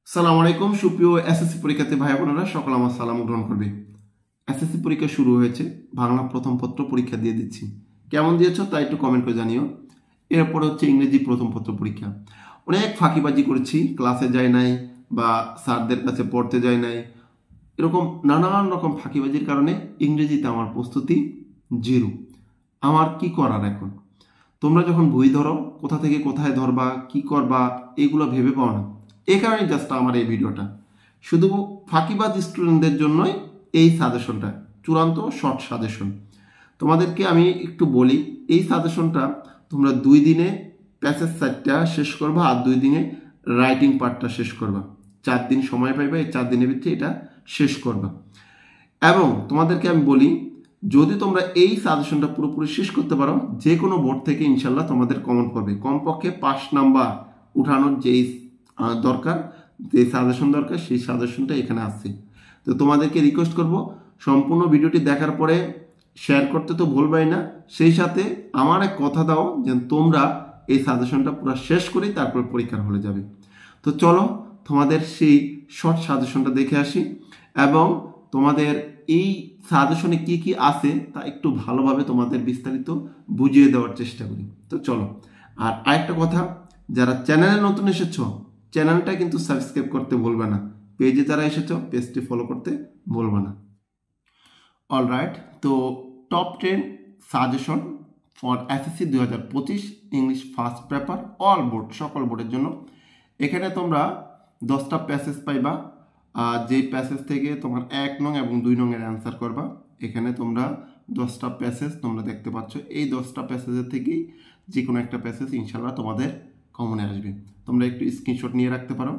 সালাম আলাইকুম সুপ্রিয় এসএসসি পরীক্ষার্থী ভাই বোনেরা, সকল আমার সালাম গ্রহণ করবে। এসএসসি পরীক্ষা শুরু হয়েছে, বাংলা প্রথম পত্র পরীক্ষা দিয়ে দিচ্ছি। কেমন দিয়েছো তা একটু কমেন্ট করে জানিও। এরপরে হচ্ছে ইংরেজি প্রথম পত্র পরীক্ষা। অনেক ফাঁকিবাজি করেছি, ক্লাসে যাই নাই বা স্যারদের কাছে পড়তে যাই নাই, এরকম নানান রকম ফাঁকিবাজির কারণে ইংরেজিতে আমার প্রস্তুতি জিরো। আমার কি করার এখন? তোমরা যখন বই ধরো, কোথা থেকে কোথায় ধরবা, কি করবা, এগুলো ভেবে পাও না। এই কারণে জাস্ট আমার এই ভিডিওটা শুধু ফাঁকিবাজ স্টুডেন্টদের জন্যই এই সাজেশনটা, চূড়ান্ত শর্ট সাজেশন। তোমাদেরকে আমি একটু বলি, এই সাজেশনটা তোমরা 2 দিনে প্যাসেজ 4টা শেষ করবা আর 2 দিনে রাইটিং পার্টটা শেষ করবা। 4 দিন সময় পাইবা, এই 4 দিনের ভিতরে এটা শেষ করবা। এবং তোমাদেরকে আমি বলি, যদি তোমরা এই সাজেশনটা পুরোপুরি শেষ করতে পারো, যে কোনো বোর্ড থেকে ইনশাল্লাহ তোমাদের কমন পড়বে। কমপক্ষে 5 নাম্বার উঠানোর যেই দরকার, যে সাজেশন দরকার, সেই সাজেশনটা এখানে আছে। তো তোমাদেরকে রিকোয়েস্ট করব, সম্পূর্ণ ভিডিওটি দেখার পরে শেয়ার করতে তো ভুলবাই না। সেই সাথে আমার এক কথা দাও যে তোমরা এই সাজেশনটা পুরো শেষ করেই তারপর পরীক্ষার হলে যাবে। তো চলো তোমাদের সেই শর্ট সাজেশনটা দেখে আসি এবং তোমাদের এই সাজেশনে কি কি আছে তা একটু ভালোভাবে তোমাদের বিস্তারিত বুঝিয়ে দেওয়ার চেষ্টা করি। তো চলো। আর আরেকটা কথা, যারা চ্যানেলে নতুন এসেছো, চ্যানেলটা কিন্তু সাবস্ক্রাইব করতে ভুলবে না। পেজে যারা এসেছো, পেজটি ফলো করতে ভুলবে না। অলরাইট, তো top 10 suggestion for SSC 2025 English first paper all board, সকল বোর্ডের জন্য। এখানে তোমরা 10টা প্যাসেজ পাইবা, যে প্যাসেজ থেকে তোমার 1 নং এবং 2 নং এর অ্যান্সার করবা। এখানে তোমরা 10টা প্যাসেজ তোমরা দেখতে পাচ্ছ, এই 10টা প্যাসেজের থেকেই যে কোনো একটা প্যাসেজ ইনশাল্লাহ তোমাদের কমনে আসবে। তোমরা একটু স্ক্রিনশট নিয়ে রাখতে পারো।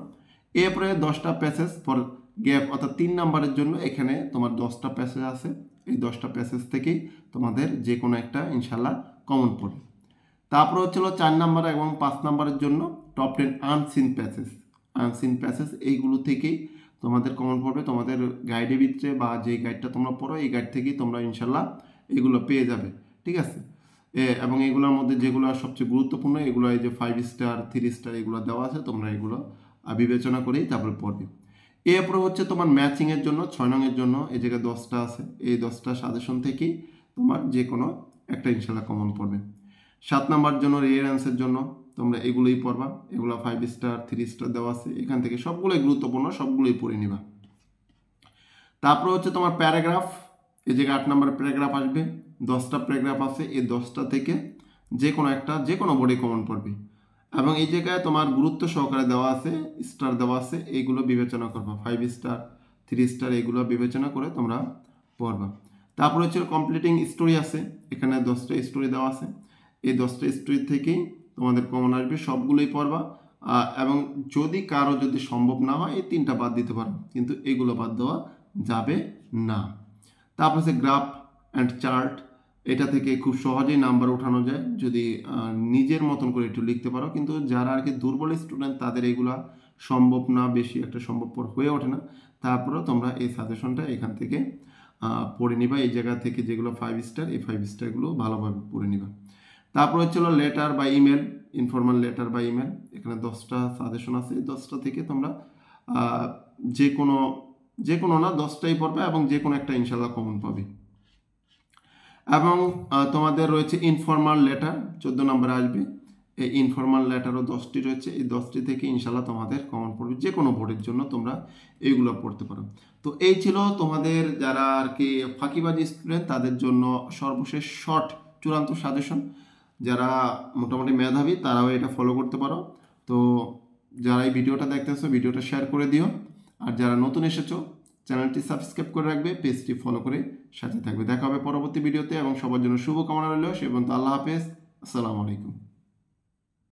এরপরে 10টা প্যাসেজ ফর গ্যাপ, অর্থাৎ 3 নাম্বারের জন্য এখানে তোমার 10টা প্যাসেজ আছে। এই 10টা প্যাসেজ থেকেই তোমাদের যে কোনো একটা ইনশাল্লাহ কমন পড়বে। তারপরে হচ্ছিল 4 নাম্বার এবং 5 নাম্বারের জন্য top 10 unseen passage. Unseen passage এইগুলো থেকেই তোমাদের কমন পড়বে। তোমাদের গাইডের ভিতরে বা যে গাইডটা তোমরা পড়ো, এই গাইড থেকেই তোমরা ইনশাল্লাহ এগুলো পেয়ে যাবে। ঠিক আছে? এবং এগুলোর মধ্যে যেগুলো সবচেয়ে গুরুত্বপূর্ণ, এগুলো এই যে 5 স্টার 3 স্টার এগুলো দেওয়া আছে, তোমরা এগুলো বিবেচনা করেই তারপরে পড়বে। এরপরে হচ্ছে তোমার ম্যাচিংয়ের জন্য 6 নংয়ের জন্য এই জায়গায় 10টা আছে। এই 10টা সাজেশন থেকেই তোমার যে কোনো একটা ইনশাল্লাহ কমন পড়বে। 7 নাম্বার জন্য রিয়ের অ্যান্সারের জন্য তোমরা এগুলোই পড়বা। এগুলো 5 স্টার 3 স্টার দেওয়া আছে, এখান থেকে সবগুলোই গুরুত্বপূর্ণ, সবগুলোই পড়ে নিবা। তারপর হচ্ছে তোমার প্যারাগ্রাফ, এই জায়গায় 8 নাম্বার প্যারাগ্রাফ আসবে। 10টা প্যারাগ্রাফ আছে, এই 10টা থেকে যে কোনো একটা, যে কোনো বোর্ডে কমন পড়বে। এবং এই জায়গায় তোমার গুরুত্ব সহকারে দেওয়া আছে, স্টার দেওয়া আছে, এইগুলো বিবেচনা করবা। 5 স্টার 3 স্টার এগুলো বিবেচনা করে তোমরা পড়বা। তারপর হচ্ছে কমপ্লিটিং স্টোরি আছে, এখানে 10টা স্টোরি দেওয়া আছে। এই 10টা স্টোরি থেকেই তোমাদের কমন আসবে, সবগুলোই পড়বা। এবং যদি কারো যদি সম্ভব না হয়, এই 3টা বাদ দিতে পারো, কিন্তু এগুলো বাদ দেওয়া যাবে না। তারপর হচ্ছে গ্রাফ অ্যান্ড চার্ট, এটা থেকে খুব সহজেই নাম্বার উঠানো যায় যদি নিজের মতন করে একটু লিখতে পারো। কিন্তু যারা আর কি দুর্বল স্টুডেন্ট, তাদের এগুলা সম্ভব না, বেশি একটা সম্ভবপর হয়ে ওঠে না। তারপরেও তোমরা এই সাজেশনটা এখান থেকে পড়ে নিবা। এই জায়গা থেকে যেগুলো 5 স্টার, এই 5 স্টারগুলো ভালোভাবে পড়ে নিবা। তারপর হচ্ছিল লেটার বা ইমেল, ইনফর্মাল লেটার বা ইমেল, এখানে 10টা সাজেশন আছে। এই 10টা থেকে তোমরা যে কোনো না 10টাই পড়বে এবং যে কোনো একটা ইনশাল্লাহ কমন পাবে। এবং তোমাদের রয়েছে ইনফর্মাল লেটার, 14 নম্বরে আসবে। এই ইনফর্মাল লেটারও 10টি রয়েছে, এই 10টি থেকে ইনশাল্লাহ তোমাদের কমন পড়বে। যে কোনো বোর্ডের জন্য তোমরা এইগুলো পড়তে পারো। তো এই ছিল তোমাদের যারা আর কি ফাঁকিবাজি স্টুডেন্ট, তাদের জন্য সর্বশেষ শর্ট চূড়ান্ত সাজেশন। যারা মোটামুটি মেধাবী তারাও এটা ফলো করতে পারো। তো যারা এই ভিডিওটা দেখতেছো, ভিডিওটা শেয়ার করে দিও। আর যারা নতুন এসেছো, চ্যানেলটি সাবস্ক্রাইব করে রাখবে, পেজটি ফলো করে সাথে থাকবে। দেখা হবে পরবর্তী ভিডিওতে এবং সবার জন্য শুভকামনা রইল। সে পর্যন্ত আল্লাহ হাফেজ, আসসালামু আলাইকুম।